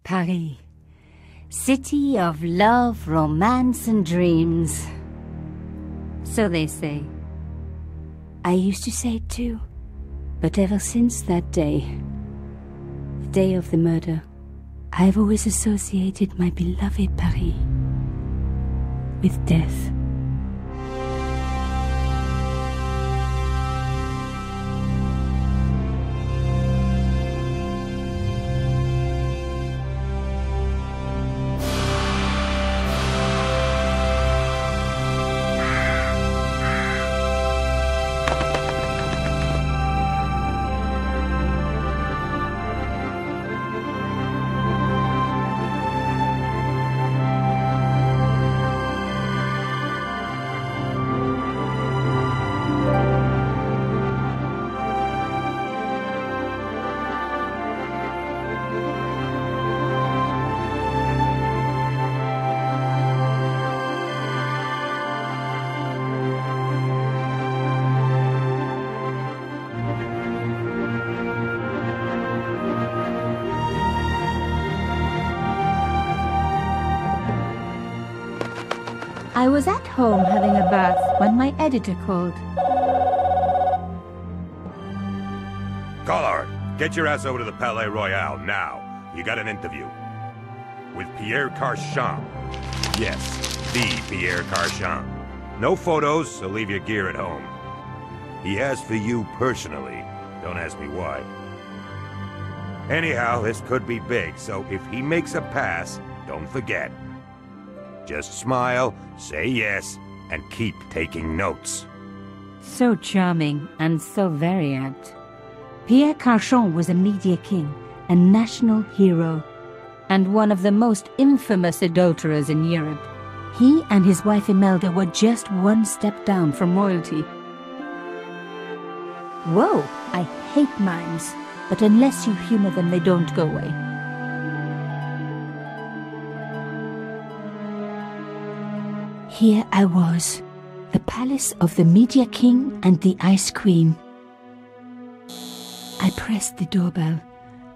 Paris. City of love, romance, and dreams. So they say. I used to say it too. But ever since that day, the day of the murder, I've always associated my beloved Paris with death. I was at home having a bath when my editor called. Collard, get your ass over to the Palais Royal now. You got an interview. With Pierre Carshams. Yes, the Pierre Carshams. No photos, so leave your gear at home. He asked for you personally. Don't ask me why. Anyhow, this could be big, so if he makes a pass, don't forget. Just smile, say yes, and keep taking notes. So charming and so very apt. Pierre Carshams was a media king, a national hero, and one of the most infamous adulterers in Europe. He and his wife Imelda were just one step down from royalty. Whoa, I hate mimes, but unless you humor them, they don't go away. Here I was, the palace of the Media King and the Ice Queen. I pressed the doorbell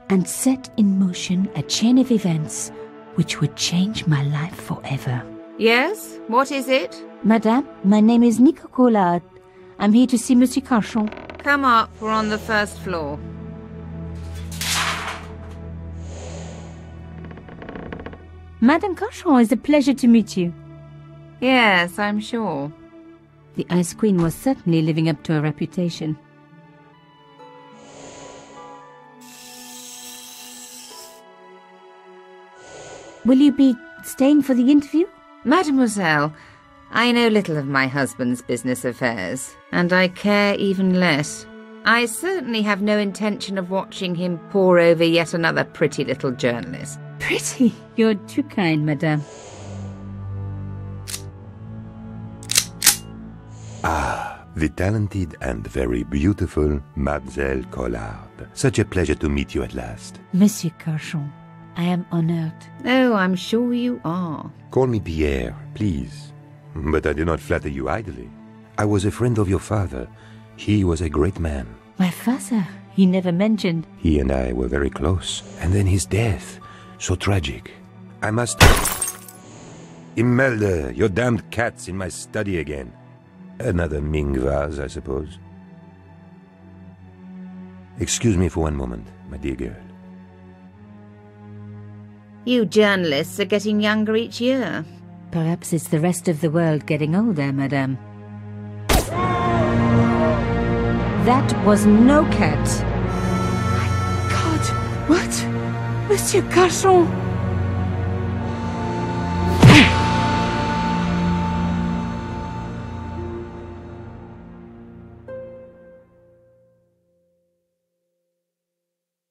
and set in motion a chain of events which would change my life forever. Yes? What is it? Madame, my name is Nico Collard. I'm here to see Monsieur Carshams. Come up, we're on the first floor. Madame Carshams, it's a pleasure to meet you. Yes, I'm sure. The Ice Queen was certainly living up to her reputation. Will you be staying for the interview? Mademoiselle, I know little of my husband's business affairs, and I care even less. I certainly have no intention of watching him pore over yet another pretty little journalist. Pretty? You're too kind, madame. Ah, the talented and very beautiful Mademoiselle Collard. Such a pleasure to meet you at last. Monsieur Carshams, I am honored. Oh, I'm sure you are. Call me Pierre, please. But I do not flatter you idly. I was a friend of your father. He was a great man. My father? He never mentioned. He and I were very close. And then his death. So tragic. I must... Imelda, your damned cat's in my study again. Another Ming vase, I suppose. Excuse me for one moment, my dear girl. You journalists are getting younger each year. Perhaps it's the rest of the world getting older, madame. That was no cat. My God, what? Monsieur Carshams!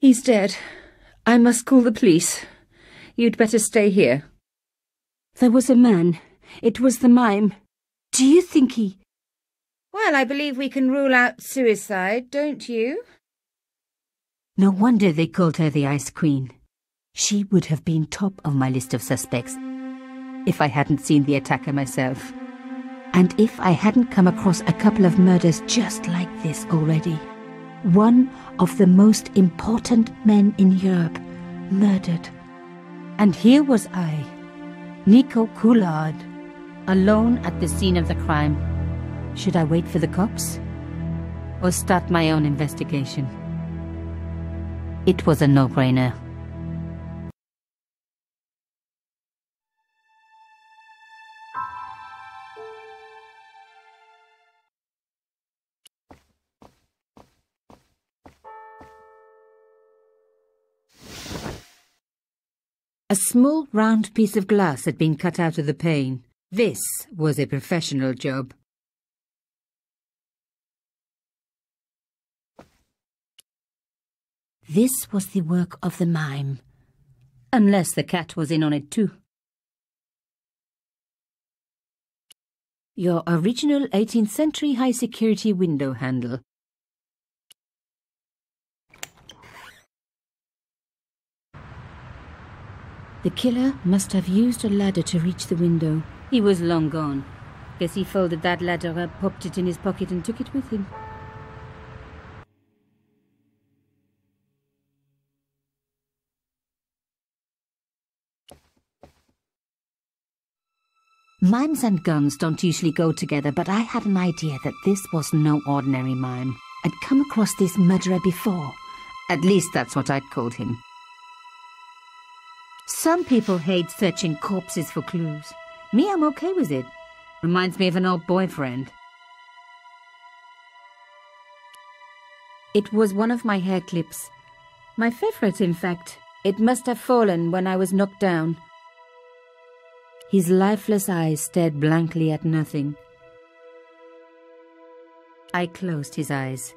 He's dead. I must call the police. You'd better stay here. There was a man. It was the mime. Do you think he... Well, I believe we can rule out suicide, don't you? No wonder they called her the Ice Queen. She would have been top of my list of suspects if I hadn't seen the attacker myself. And if I hadn't come across a couple of murders just like this already. One of the most important men in Europe murdered And here was I, Nico Coulard, alone at the scene of the crime. Should I wait for the cops? Or start my own investigation? It was a no-brainer. A small round piece of glass had been cut out of the pane. This was a professional job. This was the work of the mime. Unless the cat was in on it too. Your original 18th century high-security window handle. The killer must have used a ladder to reach the window. He was long gone. Guess he folded that ladder up, popped it in his pocket and took it with him. Mimes and guns don't usually go together, but I had an idea that this was no ordinary mime. I'd come across this murderer before. At least that's what I'd called him. Some people hate searching corpses for clues. Me, I'm okay with it. Reminds me of an old boyfriend. It was one of my hair clips. My favorite, in fact. It must have fallen when I was knocked down. His lifeless eyes stared blankly at nothing. I closed his eyes.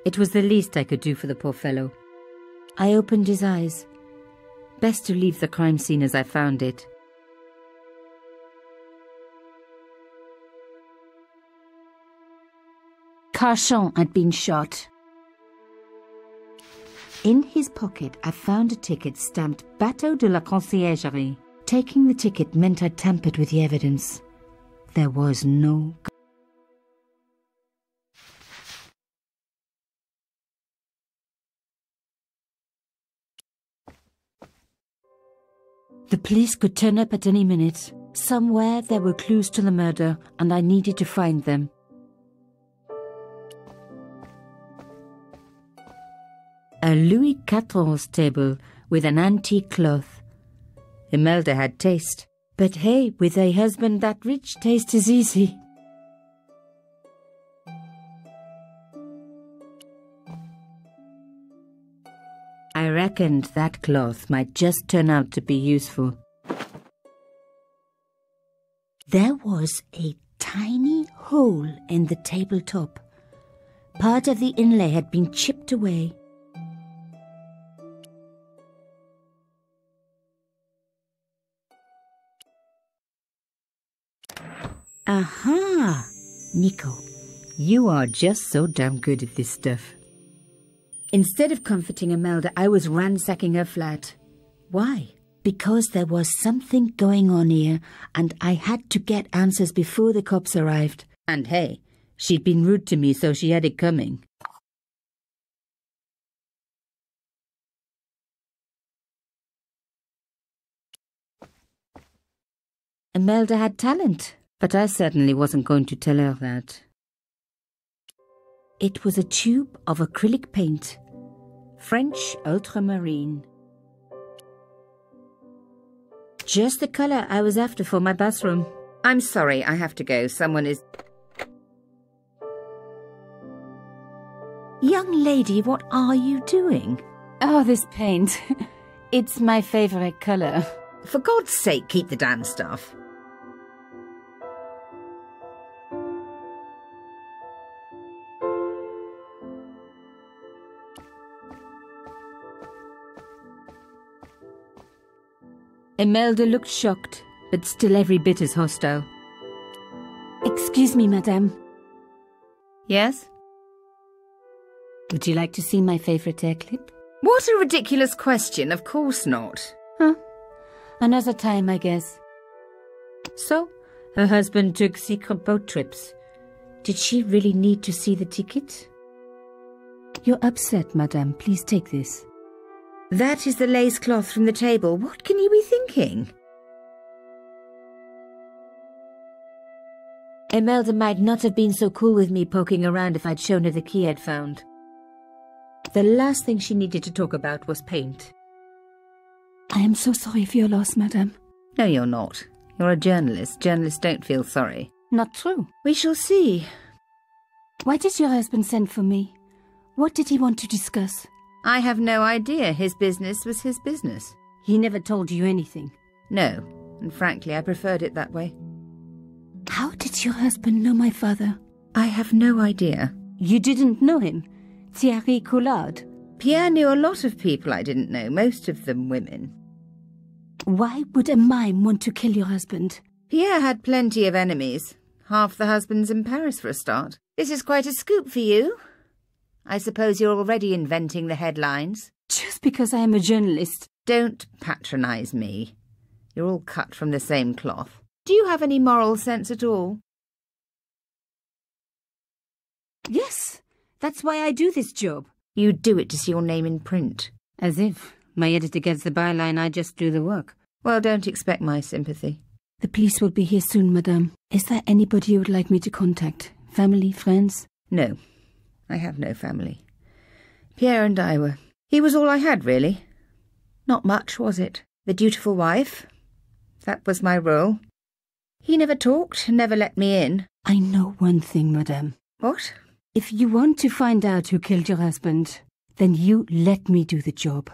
It was the least I could do for the poor fellow. I opened his eyes. Best to leave the crime scene as I found it. Carshams had been shot. In his pocket, I found a ticket stamped Bateau de la Conciergerie. Taking the ticket meant I tampered with the evidence. There was no... The police could turn up at any minute. Somewhere there were clues to the murder, and I needed to find them. A Louis XIV table with an antique cloth. Imelda had taste. But hey, with a husband that rich, taste is easy. I reckoned that cloth might just turn out to be useful. There was a tiny hole in the tabletop. Part of the inlay had been chipped away. Aha! Nico, you are just so damn good at this stuff. Instead of comforting Imelda, I was ransacking her flat. Why? Because there was something going on here, and I had to get answers before the cops arrived. And hey, she'd been rude to me, so she had it coming. Imelda had talent. But I certainly wasn't going to tell her that. It was a tube of acrylic paint. French ultramarine. Just the colour I was after for my bathroom. I'm sorry, I have to go. Someone is... Young lady, what are you doing? Oh, this paint. It's my favourite colour. For God's sake, keep the damn stuff. Imelda looked shocked, but still every bit as hostile. Excuse me, madame. Yes? Would you like to see my favourite hair clip? What a ridiculous question. Of course not. Huh. Another time, I guess. So, her husband took secret boat trips. Did she really need to see the ticket? You're upset, madame. Please take this. That is the lace cloth from the table. What can you be thinking? Imelda might not have been so cool with me poking around if I'd shown her the key I'd found. The last thing she needed to talk about was paint. I am so sorry for your loss, madame. No, you're not. You're a journalist. Journalists don't feel sorry. Not true. We shall see. Why did your husband send for me? What did he want to discuss? I have no idea. His business was his business. He never told you anything? No, and frankly, I preferred it that way. How did your husband know my father? I have no idea. You didn't know him? Thierry Collard? Pierre knew a lot of people I didn't know, most of them women. Why would a mime want to kill your husband? Pierre had plenty of enemies. Half the husbands in Paris for a start. This is quite a scoop for you. I suppose you're already inventing the headlines. Just because I am a journalist. Don't patronise me. You're all cut from the same cloth. Do you have any moral sense at all? Yes, that's why I do this job. You do it to see your name in print. As if my editor gets the byline, I just do the work. Well, don't expect my sympathy. The police will be here soon, madame. Is there anybody you would like me to contact? Family, friends? No, I have no family. Pierre and I were... He was all I had, really. Not much, was it? The dutiful wife. That was my role. He never talked, never let me in. I know one thing, madame. What? If you want to find out who killed your husband, then you let me do the job,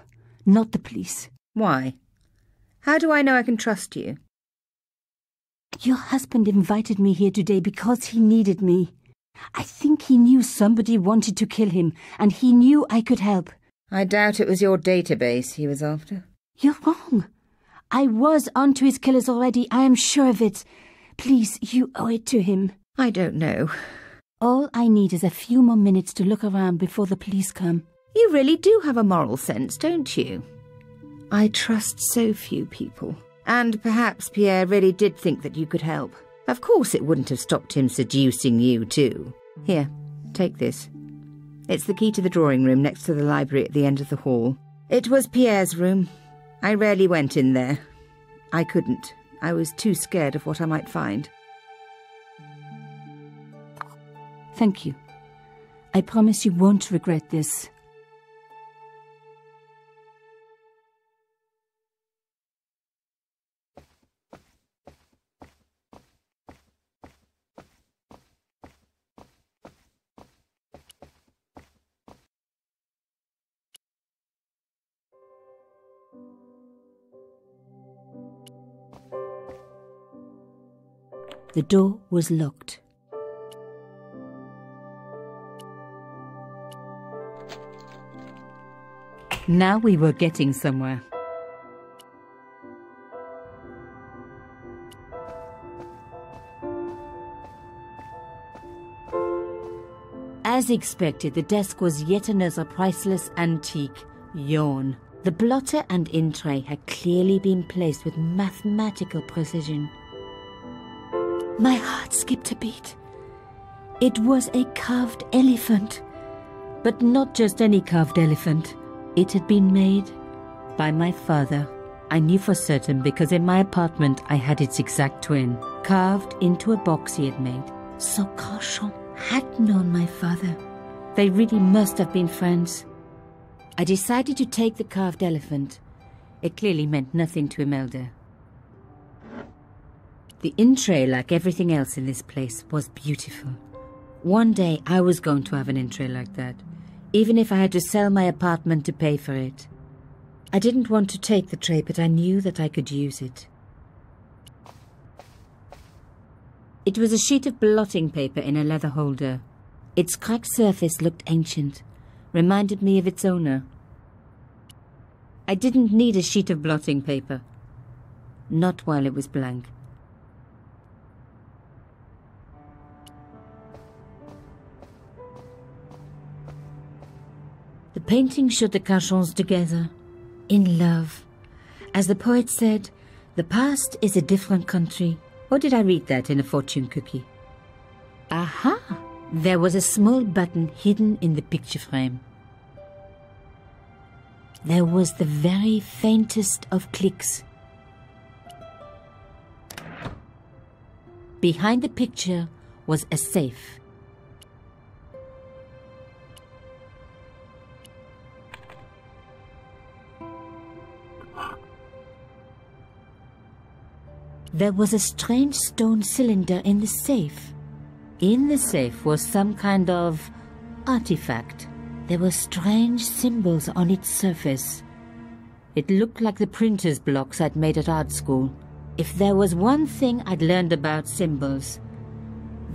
not the police. Why? How do I know I can trust you? Your husband invited me here today because he needed me. I think he knew somebody wanted to kill him, and he knew I could help. I doubt it was your database he was after. You're wrong. I was onto his killers already, I am sure of it. Please, you owe it to him. I don't know. All I need is a few more minutes to look around before the police come. You really do have a moral sense, don't you? I trust so few people. And perhaps Pierre really did think that you could help. Of course it wouldn't have stopped him seducing you too. Here, take this. It's the key to the drawing room next to the library at the end of the hall. It was Pierre's room. I rarely went in there. I couldn't. I was too scared of what I might find. Thank you. I promise you won't regret this. The door was locked. Now we were getting somewhere. As expected, the desk was yet another priceless antique. Yawn. The blotter and in tray had clearly been placed with mathematical precision. My heart skipped a beat. It was a carved elephant. But not just any carved elephant. It had been made by my father. I knew for certain because in my apartment I had its exact twin, carved into a box he had made. So Carshams had known my father. They really must have been friends. I decided to take the carved elephant. It clearly meant nothing to Imelda. The in-tray, like everything else in this place, was beautiful. One day I was going to have an in-tray like that, even if I had to sell my apartment to pay for it. I didn't want to take the tray, but I knew that I could use it. It was a sheet of blotting paper in a leather holder. Its cracked surface looked ancient, reminded me of its owner. I didn't need a sheet of blotting paper. Not while it was blank. The painting showed the Carshams together, in love. As the poet said, the past is a different country. Or did I read that in a fortune cookie? Aha! There was a small button hidden in the picture frame. There was the very faintest of clicks. Behind the picture was a safe. There was a strange stone cylinder in the safe. In the safe was some kind of artifact. There were strange symbols on its surface. It looked like the printer's blocks I'd made at art school. If there was one thing I'd learned about symbols,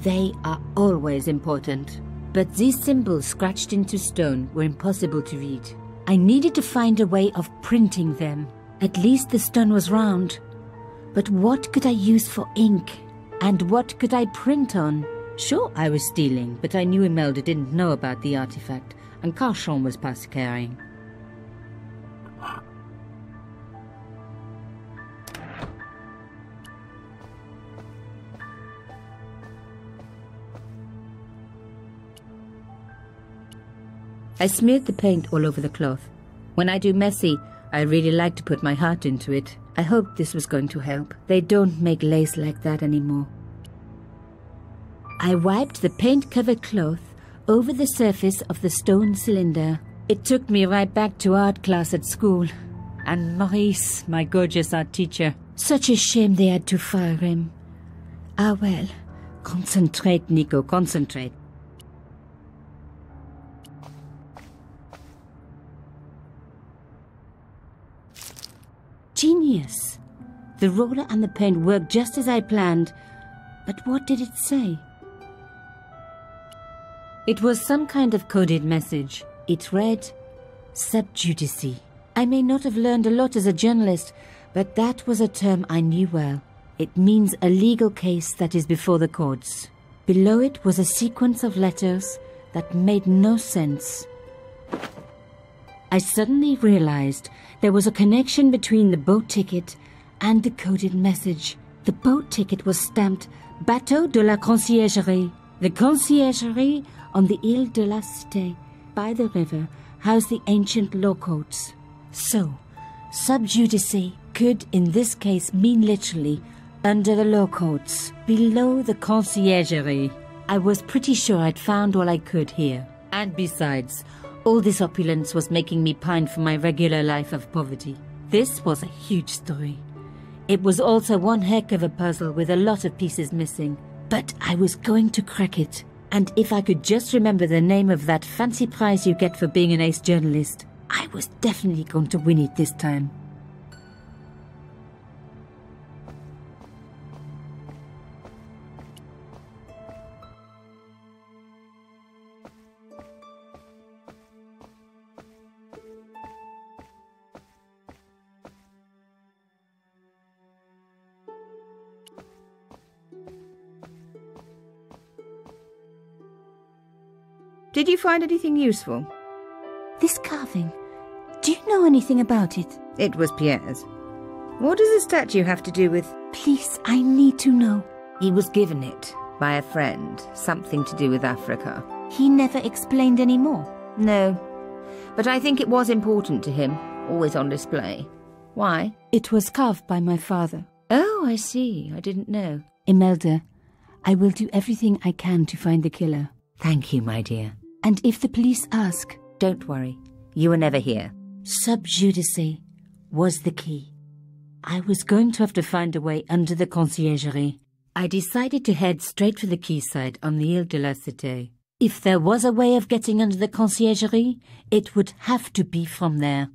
they are always important. But these symbols scratched into stone were impossible to read. I needed to find a way of printing them. At least the stone was round. But what could I use for ink? And what could I print on? Sure, I was stealing, but I knew Imelda didn't know about the artifact, and Carshams was past carrying. I smeared the paint all over the cloth. When I do messy, I really like to put my heart into it. I hoped this was going to help. They don't make lace like that anymore. I wiped the paint-covered cloth over the surface of the stone cylinder. It took me right back to art class at school. And Maurice, my gorgeous art teacher. Such a shame they had to fire him. Ah well, concentrate, Nico, concentrate. Genius! The roller and the paint worked just as I planned. But what did it say? It was some kind of coded message. It read, "Sub judice." I may not have learned a lot as a journalist, but that was a term I knew well. It means a legal case that is before the courts. Below it was a sequence of letters that made no sense. I suddenly realized there was a connection between the boat ticket and the coded message. The boat ticket was stamped Bateau de la Conciergerie. The conciergerie on the Ile de la Cité, by the river, housed the ancient law courts. So, sub judice could in this case mean literally under the law courts, below the conciergerie. I was pretty sure I'd found all I could here. And besides, all this opulence was making me pine for my regular life of poverty. This was a huge story. It was also one heck of a puzzle with a lot of pieces missing. But I was going to crack it. And if I could just remember the name of that fancy prize you get for being an ace journalist, I was definitely going to win it this time. Did you find anything useful? This carving, do you know anything about it? It was Pierre's. What does the statue have to do with... Please, I need to know. He was given it by a friend, something to do with Africa. He never explained any more? No, but I think it was important to him, always on display. Why? It was carved by my father. Oh, I see. I didn't know. Imelda, I will do everything I can to find the killer. Thank you, my dear. And if the police ask... Don't worry. You were never here. Sub judice was the key. I was going to have to find a way under the conciergerie. I decided to head straight for the quayside on the Ile de la Cité. If there was a way of getting under the conciergerie, it would have to be from there.